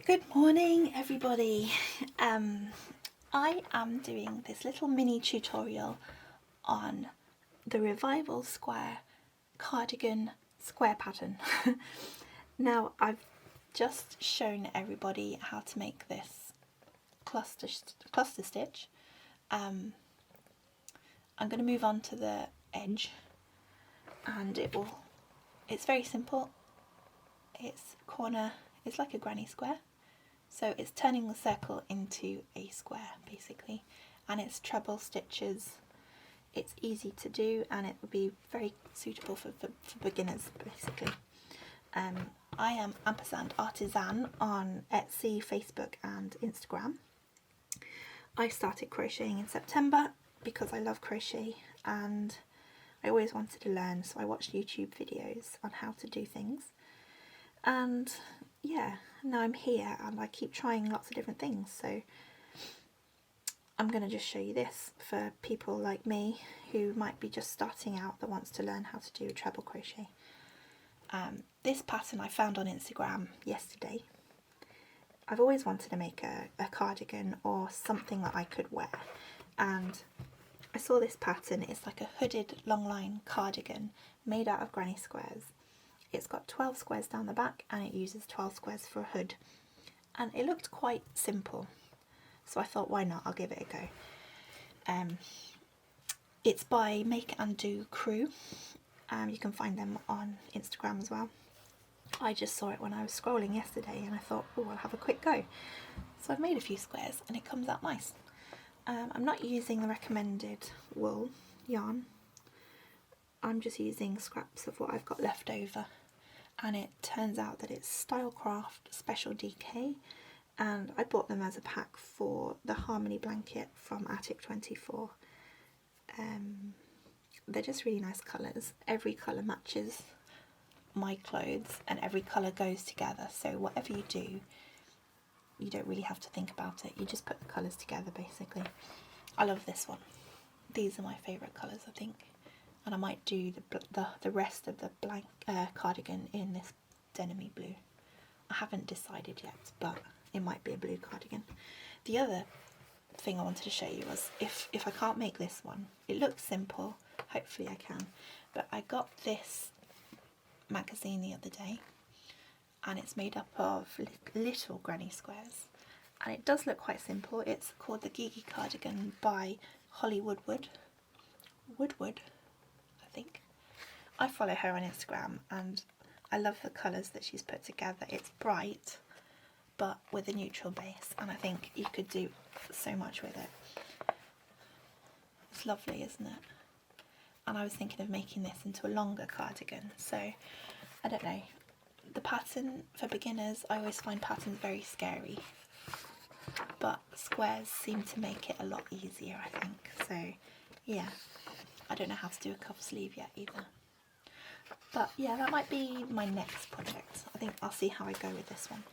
Good morning, everybody. I am doing this little mini tutorial on the Revival Square cardigan square pattern. Now, I've just shown everybody how to make this cluster stitch. I'm going to move on to the edge, and it's very simple. It's like a granny square. So it's turning the circle into a square basically, and it's treble stitches. It's easy to do and it would be very suitable for beginners basically. I am Ampersand Artisan on Etsy, Facebook and Instagram. I started crocheting in September because I love crochet and I always wanted to learn, so I watched YouTube videos on how to do things. And yeah, now I'm here and I keep trying lots of different things, so I'm going to just show you this for people like me who might be just starting out that wants to learn how to do a treble crochet. This pattern I found on Instagram yesterday. I've always wanted to make a cardigan or something that I could wear, and I saw this pattern. It's like a hooded long line cardigan made out of granny squares. It's got 12 squares down the back and it uses 12 squares for a hood, and it looked quite simple, so I thought, why not, I'll give it a go. It's by Make and Do Crew. You can find them on Instagram as well. I just saw it when I was scrolling yesterday and I thought, oh, I'll have a quick go. So I've made a few squares and it comes out nice. I'm not using the recommended wool yarn. I'm just using scraps of what I've got left over. And it turns out that it's Stylecraft Special DK, and I bought them as a pack for the Harmony blanket from Attic 24. They're just really nice colours. Every colour matches my clothes and every colour goes together, so whatever you do, you don't really have to think about it, you just put the colours together basically. I love this one. These are my favourite colours, I think. And I might do the rest of the blank cardigan in this denim-y blue. I haven't decided yet, but it might be a blue cardigan. The other thing I wanted to show you was if I can't make this one, it looks simple, hopefully I can, but I got this magazine the other day and it's made up of little granny squares and it does look quite simple. It's called the Geeky Cardigan by Holly Woodward. I think. I follow her on Instagram and I love the colours that she's put together. It's bright but with a neutral base, and I think you could do so much with it. It's lovely, isn't it? And I was thinking of making this into a longer cardigan, so I don't know. The pattern for beginners, I always find patterns very scary, but squares seem to make it a lot easier, I think. So yeah, I don't know how to do a cuff sleeve yet either. But yeah, that might be my next project. I think I'll see how I go with this one.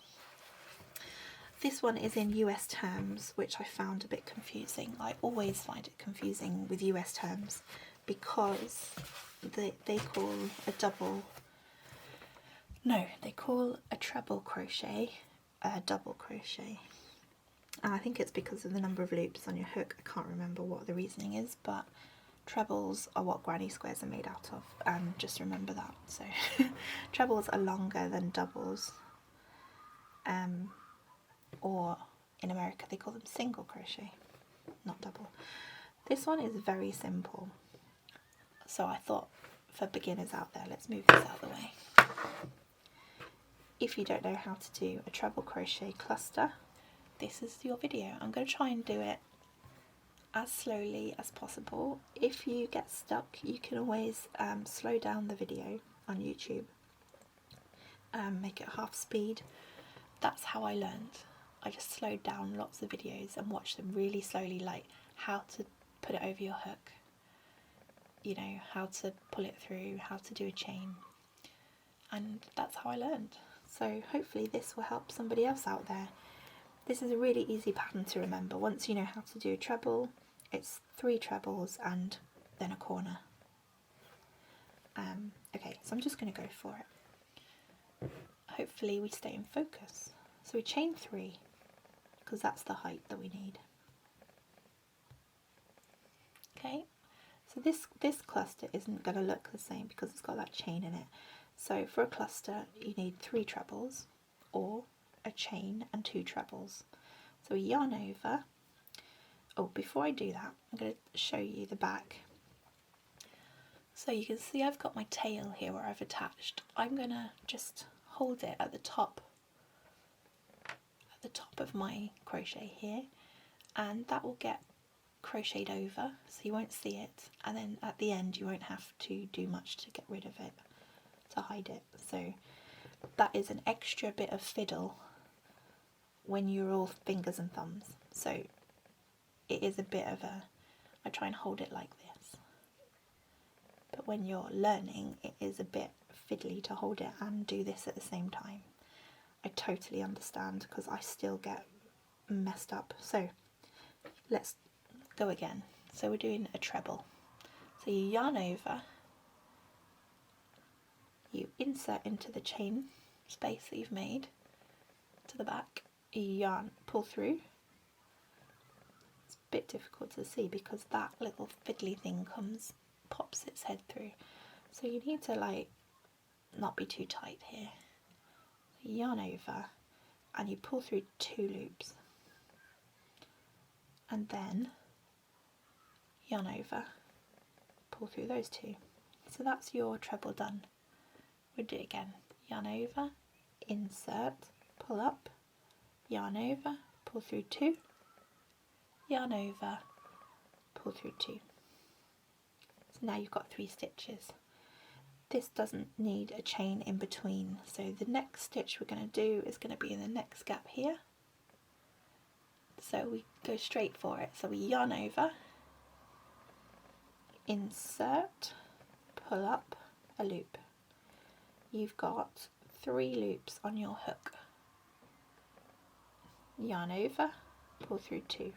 This one is in US terms, which I found a bit confusing. I always find it confusing with US terms because they call a treble crochet a double crochet. And I think it's because of the number of loops on your hook. I can't remember what the reasoning is, but trebles are what granny squares are made out of, and just remember that. So trebles are longer than doubles, or in America they call them single crochet, not double. This one is very simple, so I thought for beginners out there, let's move this out of the way. If you don't know how to do a treble crochet cluster, this is your video. I'm going to try and do it as slowly as possible. If you get stuck, you can always slow down the video on YouTube, make it half speed. That's how I learned. I just slowed down lots of videos and watched them really slowly, like how to put it over your hook, you know, how to pull it through, how to do a chain, and that's how I learned. So hopefully this will help somebody else out there. This is a really easy pattern to remember. Once you know how to do a treble, it's 3 trebles and then a corner. Okay, so I'm just going to go for it. Hopefully we stay in focus. So we chain 3 because that's the height that we need. Okay, so this cluster isn't going to look the same because it's got that chain in it. So for a cluster you need 3 trebles or a chain and 2 trebles. So we yarn over. Oh, before I do that, I'm going to show you the back. So you can see I've got my tail here where I've attached. I'm going to just hold it at the top of my crochet here, and that will get crocheted over so you won't see it, and then at the end you won't have to do much to get rid of it, to hide it. So that is an extra bit of fiddle when you're all fingers and thumbs. So it is a bit of a, I try and hold it like this, but when you're learning it is a bit fiddly to hold it and do this at the same time. I totally understand because I still get messed up. So let's go again. So we're doing a treble. So you yarn over, you insert into the chain space that you've made to the back, you yarn, pull through. It's a bit difficult to see because that little fiddly thing pops its head through. So you need to like not be too tight here. You yarn over and you pull through 2 loops, and then yarn over, pull through those 2. So that's your treble done. We'll do it again. Yarn over, insert, pull up, yarn over, pull through 2, yarn over, pull through 2. So now you've got 3 stitches. This doesn't need a chain in between, so the next stitch we're going to do is going to be in the next gap here. So we go straight for it. So we yarn over, insert, pull up a loop. You've got 3 loops on your hook. Yarn over, pull through 2.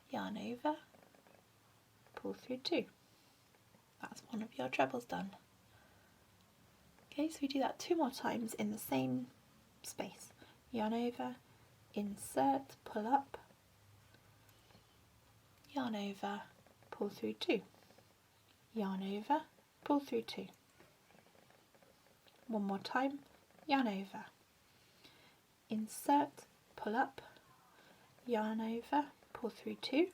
Yarn over, pull through 2. That's one of your trebles done. Okay, so we do that 2 more times in the same space. Yarn over, insert, pull up, yarn over, pull through 2, yarn over, pull through 2. One more time, yarn over, insert, pull up, yarn over, pull through 2,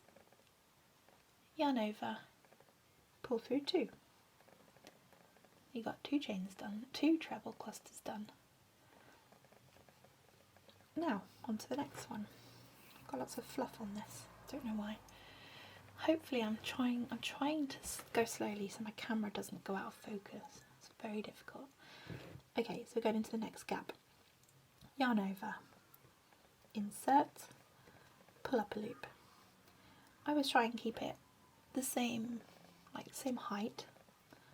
yarn over, pull through 2. You got 2 chains done, 2 treble clusters done. Now on to the next one. I've got lots of fluff on this, don't know why. Hopefully I'm trying to go slowly so my camera doesn't go out of focus. It's very difficult. Okay, so we're going into the next gap. Yarn over, insert, pull up a loop. I always try and keep it the same, like same height.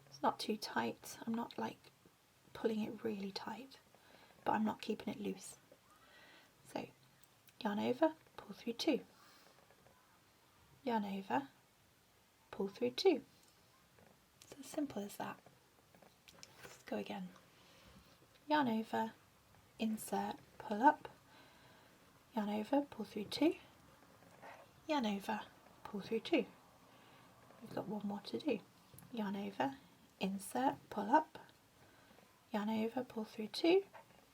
It's not too tight. I'm not like pulling it really tight, but I'm not keeping it loose. So yarn over, pull through 2. Yarn over, pull through 2. It's as simple as that. Let's go again. Yarn over, insert, pull up, yarn over, pull through 2, yarn over, pull through 2. We've got one more to do. Yarn over, insert, pull up, yarn over, pull through 2,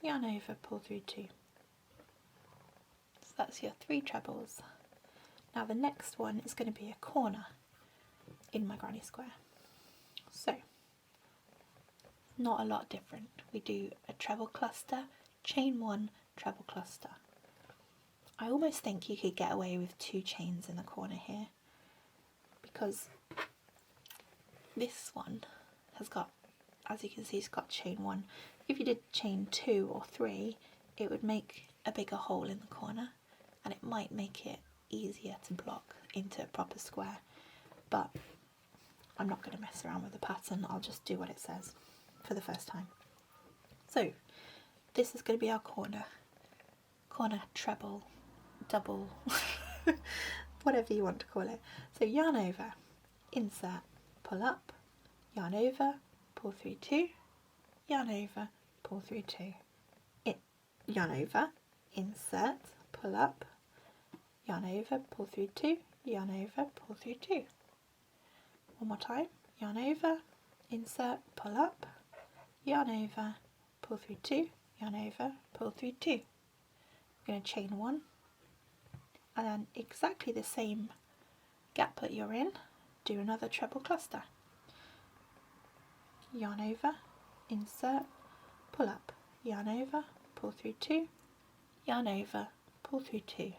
yarn over, pull through 2. So that's your 3 trebles. Now the next one is going to be a corner in my granny square. So not a lot different. We do a treble cluster, chain 1, treble cluster. I almost think you could get away with 2 chains in the corner here, because this one has got, as you can see, it's got chain 1. If you did chain 2 or 3, it would make a bigger hole in the corner, and it might make it easier to block into a proper square, but I'm not going to mess around with the pattern. I'll just do what it says for the first time. So this is going to be our corner treble, double, whatever you want to call it. So yarn over, insert, pull up, yarn over, pull through 2, yarn over, pull through 2, yarn over, insert, pull up, yarn over, pull through 2, yarn over, pull through 2. One more time, yarn over, insert, pull up, yarn over, pull through 2, yarn over, pull through 2. We're going to chain 1, and then exactly the same gap that you're in, do another treble cluster. Yarn over, insert, pull up, yarn over, pull through 2, yarn over, pull through 2.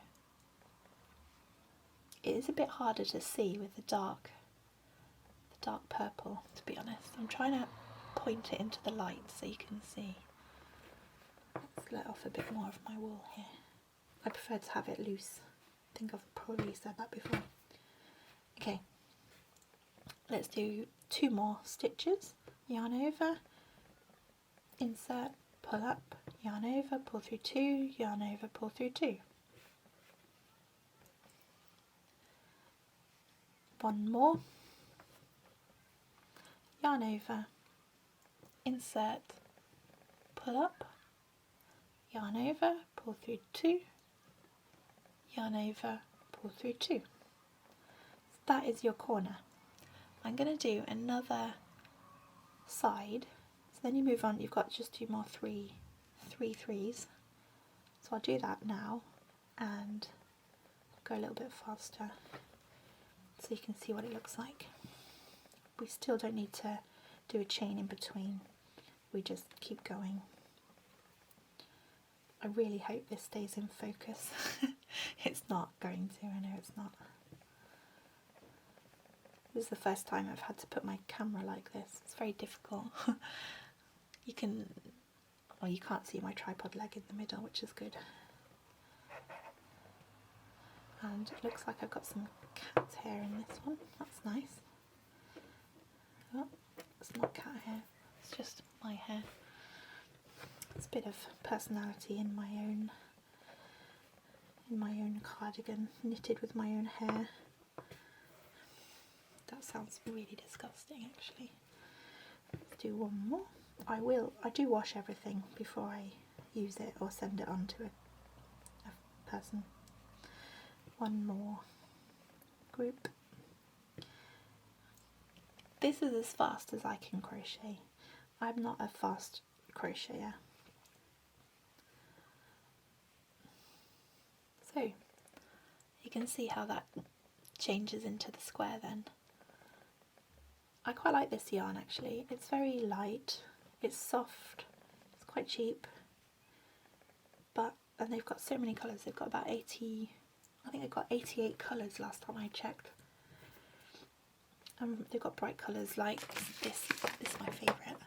It is a bit harder to see with the dark purple, to be honest. I'm trying to point it into the light so you can see. Let's let off a bit more of my wool here. I prefer to have it loose. I think I've probably said that before. Okay, let's do 2 more stitches. Yarn over, insert, pull up, yarn over, pull through 2, yarn over, pull through 2. One more, yarn over, insert, pull up, yarn over, pull through 2, yarn over, pull through 2. So that is your corner. I'm going to do another side, so then you move on. You've got just 2 more three threes, so I'll do that now and go a little bit faster so you can see what it looks like. We still don't need to do a chain in between, we just keep going. I really hope this stays in focus. It's not going to, I know it's not. This is the first time I've had to put my camera like this. It's very difficult. You can't see my tripod leg in the middle, which is good. And it looks like I've got some cat hair in this one. That's nice. Oh, it's not cat hair, it's just my hair. It's a bit of personality in my own cardigan, knitted with my own hair. That sounds really disgusting, actually. Let's do one more. I do wash everything before I use it or send it on to a person. One more group. This is as fast as I can crochet. I'm not a fast crocheter. So you can see how that changes into the square then. I quite like this yarn actually. It's very light, it's soft, it's quite cheap, and they've got so many colours. They've got about 80, I think they've got 88 colours last time I checked. They've got bright colours like this is my favourite,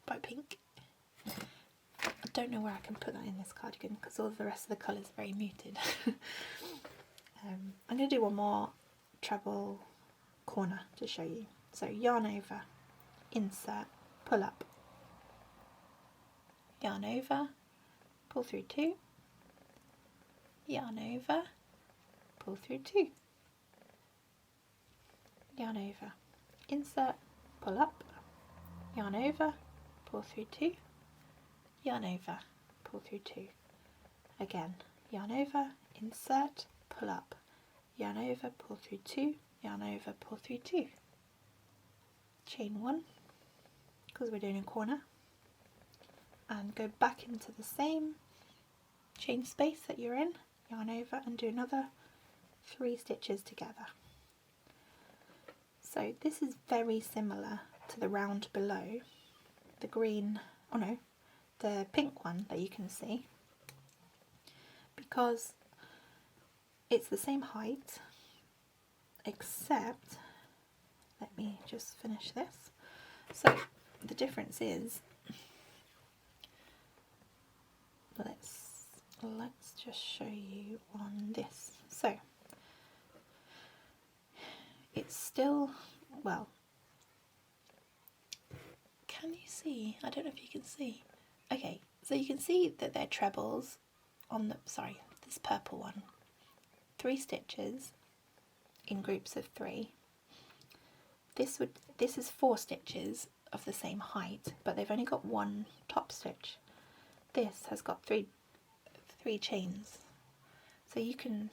bright pink. I don't know where I can put that in this cardigan because all the rest of the colours are very muted. I'm going to do one more treble corner to show you. So yarn over, insert, pull up, yarn over, pull through 2, yarn over, pull through 2, yarn over, insert, pull up, yarn over, pull through 2, yarn over, pull through 2. Again, yarn over, insert, pull up, yarn over, pull through 2, yarn over, pull through 2. Chain 1 because we're doing a corner, and go back into the same chain space that you're in, yarn over and do another 3 stitches together. So this is very similar to the round below, the green, oh no, the pink one that you can see, because it's the same height, except, let me just finish this. So the difference is, let's just show you on this. So it's still, well, can you see? I don't know if you can see. Okay, so you can see that they're trebles on the, sorry, this purple one. 3 stitches in groups of 3. This is 4 stitches of the same height, but they've only got one top stitch. This has got three chains, so you can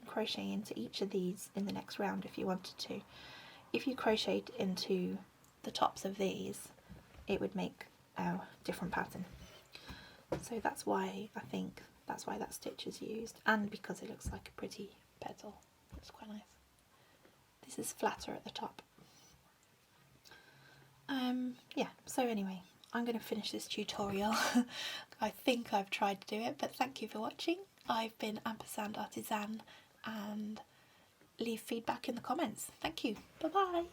crochet into each of these in the next round if you wanted to. If you crocheted into the tops of these, it would make a different pattern. So that's why I think that's why that stitch is used, and because it looks like a pretty petal. It's quite nice. This is flatter at the top. Yeah, so anyway, I'm going to finish this tutorial. I think I've tried to do it, but thank you for watching. I've been Ampersand Artisan, and leave feedback in the comments. Thank you. Bye bye.